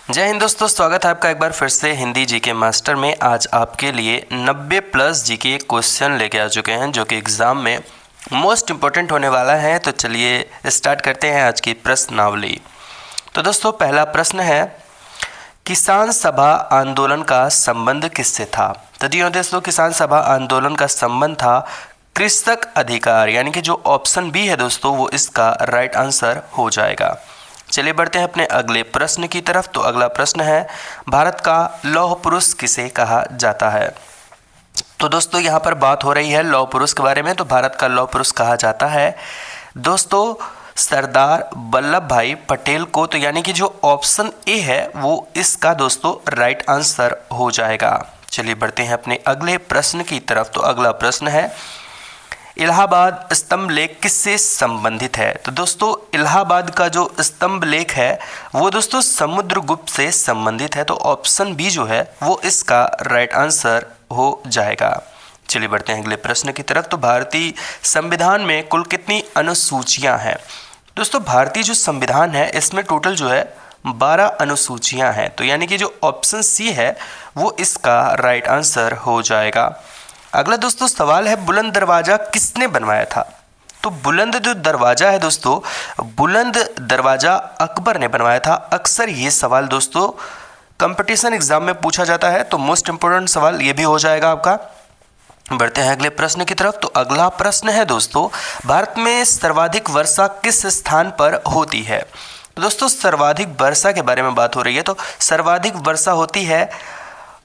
जय हिंद दोस्तों, स्वागत है आपका एक बार फिर से हिंदी जीके मास्टर में। आज आपके लिए 90 प्लस जीके क्वेश्चन लेके आ चुके हैं जो कि एग्ज़ाम में मोस्ट इम्पोर्टेंट होने वाला है। तो चलिए स्टार्ट करते हैं आज की प्रश्नावली। तो दोस्तों पहला प्रश्न है, किसान सभा आंदोलन का संबंध किससे था? तो जी दोस्तों, किसान सभा आंदोलन का संबंध था कृषक अधिकार, यानी कि जो ऑप्शन बी है दोस्तों वो इसका राइट आंसर हो जाएगा। चलिए बढ़ते हैं अपने अगले प्रश्न की तरफ। तो अगला प्रश्न है, भारत का लौह पुरुष किसे कहा जाता है? तो दोस्तों यहाँ पर बात हो रही है लौह पुरुष के बारे में। तो भारत का लौह पुरुष कहा जाता है दोस्तों सरदार वल्लभ भाई पटेल को। तो यानी कि जो ऑप्शन ए है वो इसका दोस्तों राइट आंसर हो जाएगा। चलिए बढ़ते हैं अपने अगले प्रश्न की तरफ। तो अगला प्रश्न है, इलाहाबाद स्तंभ लेख किससे संबंधित है? तो दोस्तों इलाहाबाद का जो स्तंभ लेख है वो दोस्तों समुद्रगुप्त से संबंधित है। तो ऑप्शन बी जो है वो इसका राइट आंसर हो जाएगा। चलिए बढ़ते हैं अगले प्रश्न की तरफ। तो भारतीय संविधान में कुल कितनी अनुसूचियां हैं? दोस्तों भारतीय जो संविधान है इसमें टोटल जो है 12 अनुसूचियां हैं। तो यानी कि जो ऑप्शन सी है वो इसका राइट आंसर हो जाएगा। अगला दोस्तों सवाल है, बुलंद दरवाज़ा किसने बनवाया था? तो बुलंद जो दरवाज़ा है दोस्तों, बुलंद दरवाज़ा अकबर ने बनवाया था। अक्सर ये सवाल दोस्तों कंपटीशन एग्जाम में पूछा जाता है, तो मोस्ट इम्पोर्टेंट सवाल ये भी हो जाएगा आपका। बढ़ते हैं अगले प्रश्न की तरफ। तो अगला प्रश्न है दोस्तों, भारत में सर्वाधिक वर्षा किस स्थान पर होती है? तो दोस्तों सर्वाधिक वर्षा के बारे में बात हो रही है। तो सर्वाधिक वर्षा होती है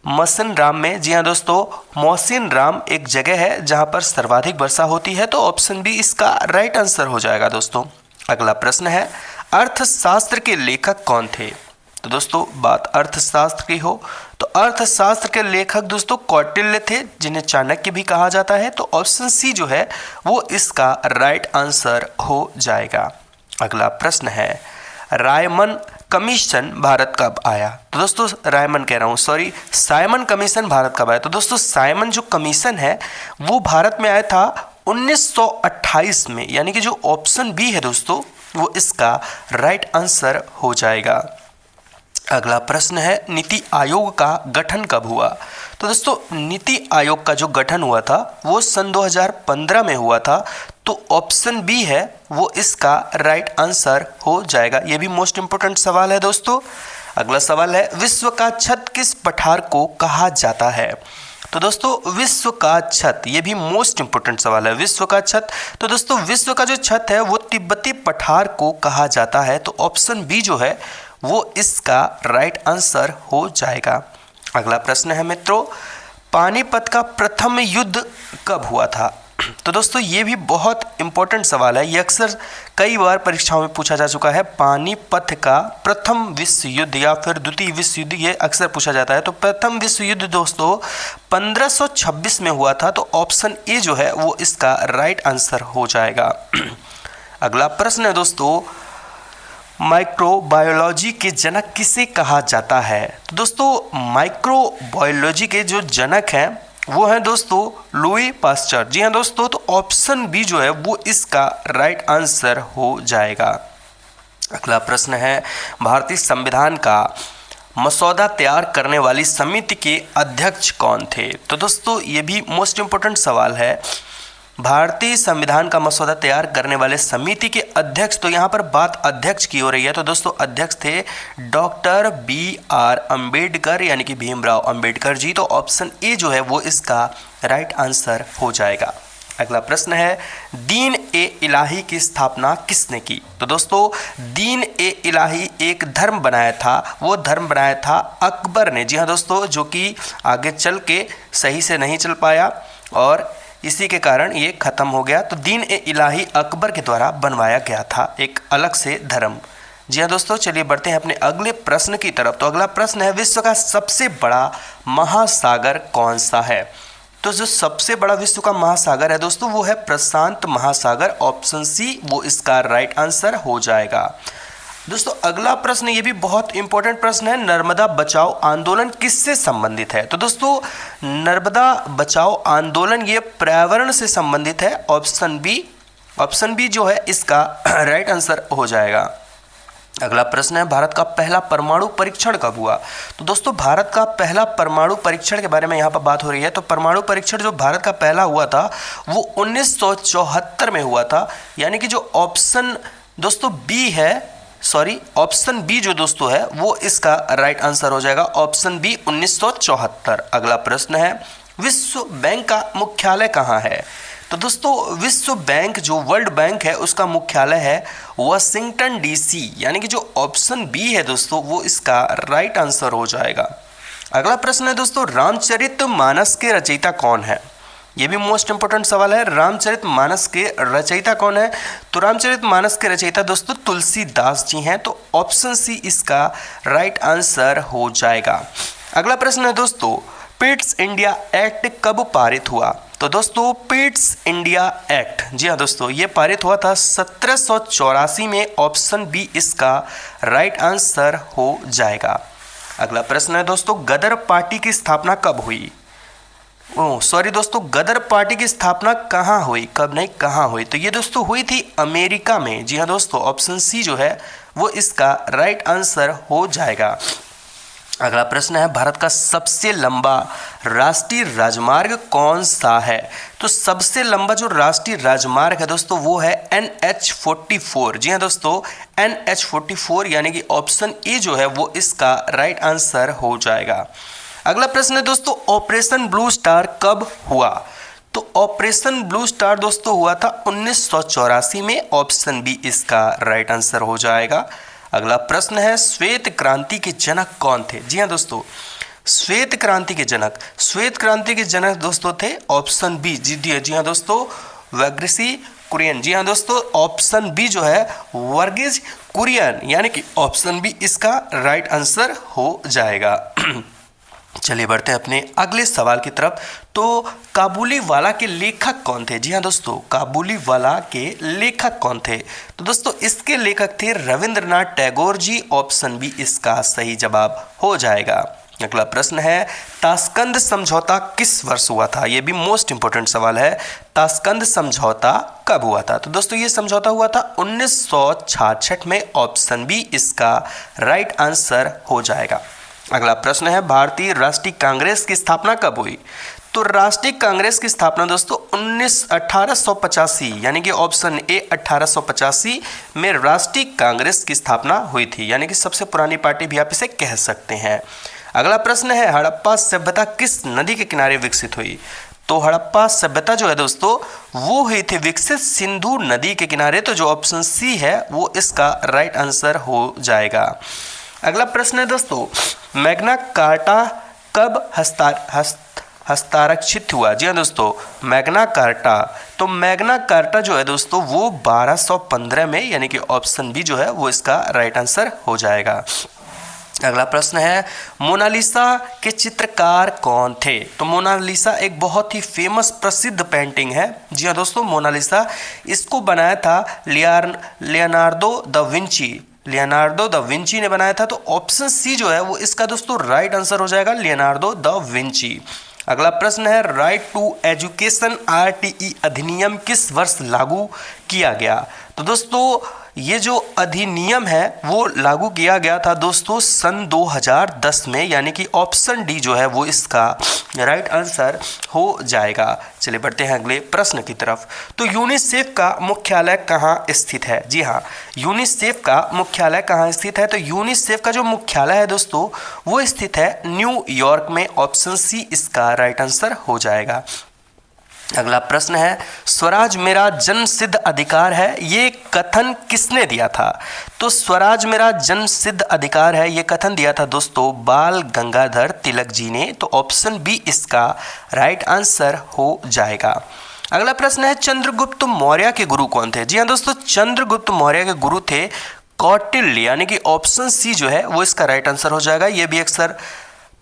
मौसिन राम में। जी हाँ दोस्तों, मौसिन राम एक जगह है जहाँ पर सर्वाधिक वर्षा होती है। तो ऑप्शन बी इसका राइट आंसर हो जाएगा दोस्तों। अगला प्रश्न है, अर्थशास्त्र के लेखक कौन थे? तो दोस्तों बात अर्थशास्त्र की हो तो अर्थशास्त्र के लेखक दोस्तों कौटिल्य थे, जिन्हें चाणक्य भी कहा जाता है। तो ऑप्शन सी जो है वो इसका राइट आंसर हो जाएगा। अगला प्रश्न है, रायमन कमीशन भारत कब आया? तो दोस्तों रायमन कह रहा हूँ, सॉरी, साइमन कमीशन भारत कब आया? तो दोस्तों साइमन जो कमीशन है वो भारत में आया था 1928 में। यानी कि जो ऑप्शन बी है दोस्तों वो इसका राइट आंसर हो जाएगा। अगला प्रश्न है, नीति आयोग का गठन कब हुआ? तो दोस्तों नीति आयोग का जो गठन हुआ था वो सन 2015 में हुआ था। तो ऑप्शन बी है वो इसका राइट आंसर हो जाएगा। ये भी मोस्ट इंपोर्टेंट सवाल है दोस्तों। अगला सवाल है, विश्व का छत किस पठार को कहा जाता है? तो दोस्तों विश्व का छत, ये भी मोस्ट इंपोर्टेंट सवाल है। विश्व का छत, तो दोस्तों विश्व का जो छत है वो तिब्बती पठार को कहा जाता है। तो ऑप्शन बी जो है वो इसका राइट आंसर हो जाएगा। अगला प्रश्न है मित्रों, पानीपत का प्रथम युद्ध कब हुआ था? तो दोस्तों ये भी बहुत इंपॉर्टेंट सवाल है। ये अक्सर कई बार परीक्षाओं में पूछा जा चुका है। पानीपत का प्रथम विश्व युद्ध या फिर द्वितीय विश्व युद्ध, ये अक्सर पूछा जाता है। तो प्रथम विश्व युद्ध दोस्तों 1526 में हुआ था। तो ऑप्शन ए जो है वो इसका राइट आंसर हो जाएगा। अगला प्रश्न है दोस्तों, माइक्रोबायोलॉजी के जनक किसे कहा जाता है? तो दोस्तों माइक्रोबायोलॉजी के जो जनक हैं वो है दोस्तों लुई पास्चर। जी हाँ दोस्तों, तो ऑप्शन बी जो है वो इसका राइट आंसर हो जाएगा। अगला प्रश्न है, भारतीय संविधान का मसौदा तैयार करने वाली समिति के अध्यक्ष कौन थे? तो दोस्तों ये भी मोस्ट इम्पोर्टेंट सवाल है। भारतीय संविधान का मसौदा तैयार करने वाले समिति के अध्यक्ष, तो यहाँ पर बात अध्यक्ष की हो रही है। तो दोस्तों अध्यक्ष थे डॉक्टर BR अम्बेडकर, यानी कि भीमराव अंबेडकर जी। तो ऑप्शन ए जो है वो इसका राइट आंसर हो जाएगा। अगला प्रश्न है, दीन ए इलाही की स्थापना किसने की? तो दोस्तों दीन ए इलाही एक धर्म बनाया था, वो धर्म बनाया था अकबर ने। जी हाँ दोस्तों, जो कि आगे चल के सही से नहीं चल पाया और इसी के कारण ये खत्म हो गया। तो दीन ए इलाही अकबर के द्वारा बनवाया गया था एक अलग से धर्म। जी हाँ दोस्तों, चलिए बढ़ते हैं अपने अगले प्रश्न की तरफ। तो अगला प्रश्न है, विश्व का सबसे बड़ा महासागर कौन सा है? तो जो सबसे बड़ा विश्व का महासागर है दोस्तों वो है प्रशांत महासागर। ऑप्शन सी वो इसका राइट आंसर हो जाएगा। दोस्तों अगला प्रश्न ये भी बहुत इंपॉर्टेंट प्रश्न है, नर्मदा बचाओ आंदोलन किससे संबंधित है? तो दोस्तों नर्मदा बचाओ आंदोलन ये पर्यावरण से संबंधित है। ऑप्शन बी जो है इसका राइट आंसर हो जाएगा। अगला प्रश्न है भारत का पहला परमाणु परीक्षण कब हुआ? तो दोस्तों भारत का पहला परमाणु परीक्षण के बारे में यहाँ पर बात हो रही है। तो परमाणु परीक्षण जो भारत का पहला हुआ था वो 1974 में हुआ था, यानी कि जो ऑप्शन दोस्तों बी है, सॉरी ऑप्शन बी जो दोस्तों है वो इसका राइट आंसर हो जाएगा, ऑप्शन बी 1974। अगला प्रश्न है विश्व बैंक का मुख्यालय कहाँ है? तो दोस्तों विश्व बैंक जो वर्ल्ड बैंक है उसका मुख्यालय है वाशिंगटन डीसी, यानी कि जो ऑप्शन बी है दोस्तों वो इसका राइट आंसर हो जाएगा। अगला प्रश्न है दोस्तों रामचरितमानस के रचयिता कौन है? ये भी मोस्ट इंपोर्टेंट सवाल है, रामचरितमानस के रचयिता कौन है? तो रामचरितमानस के रचयिता दोस्तों तुलसीदास जी हैं, तो ऑप्शन सी इसका राइट आंसर हो जाएगा। अगला प्रश्न है दोस्तों पिट्स इंडिया एक्ट कब पारित हुआ? तो दोस्तों पिट्स इंडिया एक्ट, जी हाँ दोस्तों, ये पारित हुआ था 1784 में, ऑप्शन बी इसका राइट आंसर हो जाएगा। अगला प्रश्न है दोस्तों गदर पार्टी की स्थापना कब हुई? सॉरी दोस्तों, गदर पार्टी की स्थापना कहाँ हुई, कब नहीं कहाँ हुई? तो ये दोस्तों हुई थी अमेरिका में, जी हाँ दोस्तों, ऑप्शन सी जो है वो इसका राइट आंसर हो जाएगा। अगला प्रश्न है भारत का सबसे लंबा राष्ट्रीय राजमार्ग कौन सा है? तो सबसे लंबा जो राष्ट्रीय राजमार्ग है दोस्तों वो है NH44, जी हाँ दोस्तों, NH44, यानी कि ऑप्शन ए जो है वो इसका राइट आंसर हो जाएगा। अगला प्रश्न है दोस्तों ऑपरेशन ब्लू स्टार कब हुआ? तो ऑपरेशन ब्लू स्टार दोस्तों हुआ था 1984 में, ऑप्शन बी इसका राइट आंसर हो जाएगा। अगला प्रश्न है श्वेत क्रांति के जनक कौन थे? जी हाँ दोस्तों, श्वेत क्रांति के जनक दोस्तों थे ऑप्शन बी, जी हाँ दोस्तों, वर्गीज कुरियन, जी हाँ दोस्तों, ऑप्शन बी जो है वर्गीज कुरियन, यानी कि ऑप्शन बी इसका राइट आंसर हो जाएगा। चलिए बढ़ते हैं अपने अगले सवाल की तरफ। तो काबुलीवाला के लेखक कौन थे? जी हाँ दोस्तों, काबुलीवाला के लेखक कौन थे? तो दोस्तों इसके लेखक थे रविंद्रनाथ टैगोर जी, ऑप्शन बी इसका सही जवाब हो जाएगा। अगला प्रश्न है ताशकंद समझौता किस वर्ष हुआ था? ये भी मोस्ट इंपोर्टेंट सवाल है, ताशकंद समझौता कब हुआ था? तो दोस्तों ये समझौता हुआ था 1966 में, ऑप्शन बी इसका राइट आंसर हो जाएगा। अगला प्रश्न है भारतीय राष्ट्रीय कांग्रेस की स्थापना कब हुई? तो राष्ट्रीय कांग्रेस की स्थापना दोस्तों 1885, यानी कि ऑप्शन ए 1885 में राष्ट्रीय कांग्रेस की स्थापना हुई थी, यानी कि सबसे पुरानी पार्टी भी आप इसे कह सकते हैं। अगला प्रश्न है हड़प्पा सभ्यता किस नदी के किनारे विकसित हुई? तो हड़प्पा सभ्यता जो है दोस्तों वो हुई थी विकसित सिंधु नदी के किनारे, तो जो ऑप्शन सी है वो इसका राइट आंसर हो जाएगा। अगला प्रश्न है दोस्तों मैग्ना कार्टा कब हस्ताक्षरित हुआ? जी हाँ दोस्तों, मैग्ना कार्टा, तो मैग्ना कार्टा जो है दोस्तों वो 1215 में, यानी कि ऑप्शन बी जो है वो इसका राइट आंसर हो जाएगा। अगला प्रश्न है मोनालिसा के चित्रकार कौन थे? तो मोनालिसा एक बहुत ही फेमस प्रसिद्ध पेंटिंग है, जी हाँ दोस्तों, मोनालिसा इसको बनाया था लियोनार्डो दा विंची ने बनाया था, तो ऑप्शन सी जो है वो इसका दोस्तों राइट आंसर हो जाएगा, लियोनार्डो दा विंची। अगला प्रश्न है राइट टू एजुकेशन RTE अधिनियम किस वर्ष लागू किया गया? तो दोस्तों ये जो अधिनियम है वो लागू किया गया था दोस्तों सन 2010 में, यानी कि ऑप्शन डी जो है वो इसका राइट आंसर हो जाएगा। चलिए बढ़ते हैं अगले प्रश्न की तरफ। तो यूनिसेफ का मुख्यालय कहाँ स्थित है? जी हाँ, यूनिसेफ का मुख्यालय कहाँ स्थित है? तो यूनिसेफ का जो मुख्यालय है दोस्तों वो स्थित है न्यूयॉर्क में, ऑप्शन सी इसका राइट आंसर हो जाएगा। अगला प्रश्न है स्वराज मेरा जन्मसिद्ध अधिकार है, ये कथन किसने दिया था? तो स्वराज मेरा जन्मसिद्ध अधिकार है ये कथन दिया था दोस्तों बाल गंगाधर तिलक जी ने, तो ऑप्शन बी इसका राइट आंसर हो जाएगा। अगला प्रश्न है चंद्रगुप्त मौर्य के गुरु कौन थे? जी हाँ दोस्तों, चंद्रगुप्त मौर्य के गुरु थे कौटिल्य, यानी कि ऑप्शन सी जो है वो इसका राइट आंसर हो जाएगा। ये भी अक्सर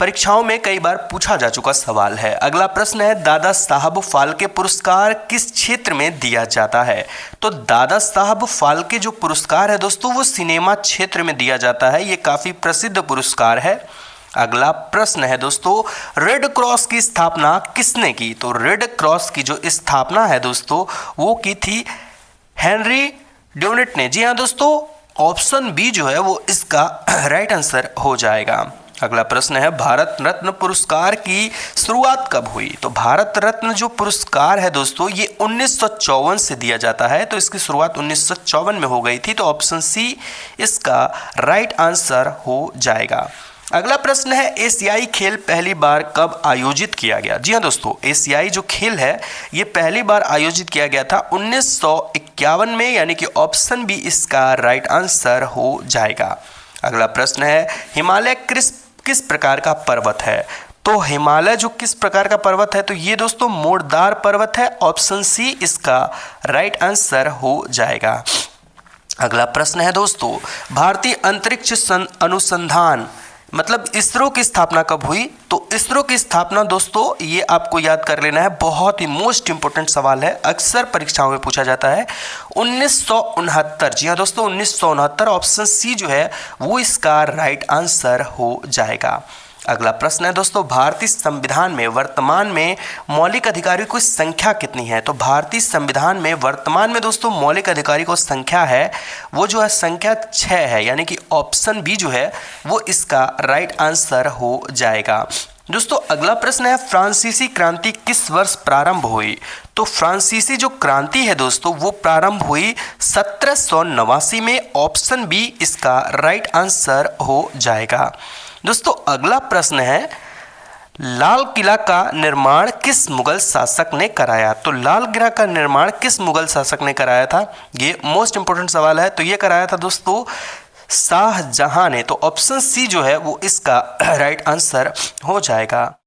परीक्षाओं में कई बार पूछा जा चुका सवाल है। अगला प्रश्न है दादा साहब फाल्के पुरस्कार किस क्षेत्र में दिया जाता है? तो दादा साहब फाल्के जो पुरस्कार है दोस्तों वो सिनेमा क्षेत्र में दिया जाता है, ये काफ़ी प्रसिद्ध पुरस्कार है। अगला प्रश्न है दोस्तों रेड क्रॉस की स्थापना किसने की? तो रेड क्रॉस की जो स्थापना है दोस्तों वो की थी हेनरी ड्यूनेट ने। जी हाँ दोस्तों, ऑप्शन बी जो है वो इसका राइट आंसर हो जाएगा। अगला प्रश्न है, भारत रत्न पुरस्कार की शुरुआत कब हुई? तो भारत रत्न जो पुरस्कार है दोस्तों ये 1954 से दिया जाता है, तो इसकी शुरुआत 1954 में हो गई थी, तो ऑप्शन सी इसका राइट आंसर हो जाएगा। अगला प्रश्न है, एशियाई खेल पहली बार कब आयोजित किया गया? जी हाँ दोस्तों, एशियाई जो खेल है ये पहली बार आयोजित किया गया था 1951 में, यानी कि ऑप्शन बी इसका राइट आंसर हो जाएगा। अगला प्रश्न है, हिमालय किस प्रकार का पर्वत है? तो हिमालय जो किस प्रकार का पर्वत है? तो ये दोस्तों मोड़दार पर्वत है, ऑप्शन सी इसका राइट आंसर हो जाएगा। अगला प्रश्न है दोस्तों, भारतीय अंतरिक्ष अनुसंधान मतलब इसरो की स्थापना कब हुई? तो इसरो की स्थापना दोस्तों ये आपको याद कर लेना है, बहुत ही मोस्ट इंपोर्टेंट सवाल है, अक्सर परीक्षाओं में पूछा जाता है, 1969। जी हाँ दोस्तों 1969, ऑप्शन सी जो है वो इसका राइट आंसर हो जाएगा। अगला प्रश्न है दोस्तों, भारतीय संविधान में वर्तमान में मौलिक अधिकारियों की संख्या कितनी है? तो भारतीय संविधान में वर्तमान में दोस्तों मौलिक अधिकारियों की संख्या है वो जो है संख्या 6 है, यानी कि ऑप्शन बी जो है वो इसका राइट आंसर हो जाएगा। दोस्तों अगला प्रश्न है, फ्रांसीसी क्रांति किस वर्ष प्रारंभ हुई? तो फ्रांसीसी जो क्रांति है दोस्तों वो प्रारंभ हुई 1789 में, ऑप्शन बी इसका राइट आंसर हो जाएगा। दोस्तों अगला प्रश्न है, लाल किला का निर्माण किस मुगल शासक ने कराया? तो लाल किला का निर्माण किस मुगल शासक ने कराया था? ये मोस्ट इंपोर्टेंट सवाल है, तो ये कराया था दोस्तों शाहजहां ने, तो ऑप्शन सी जो है वो इसका राइट आंसर हो जाएगा।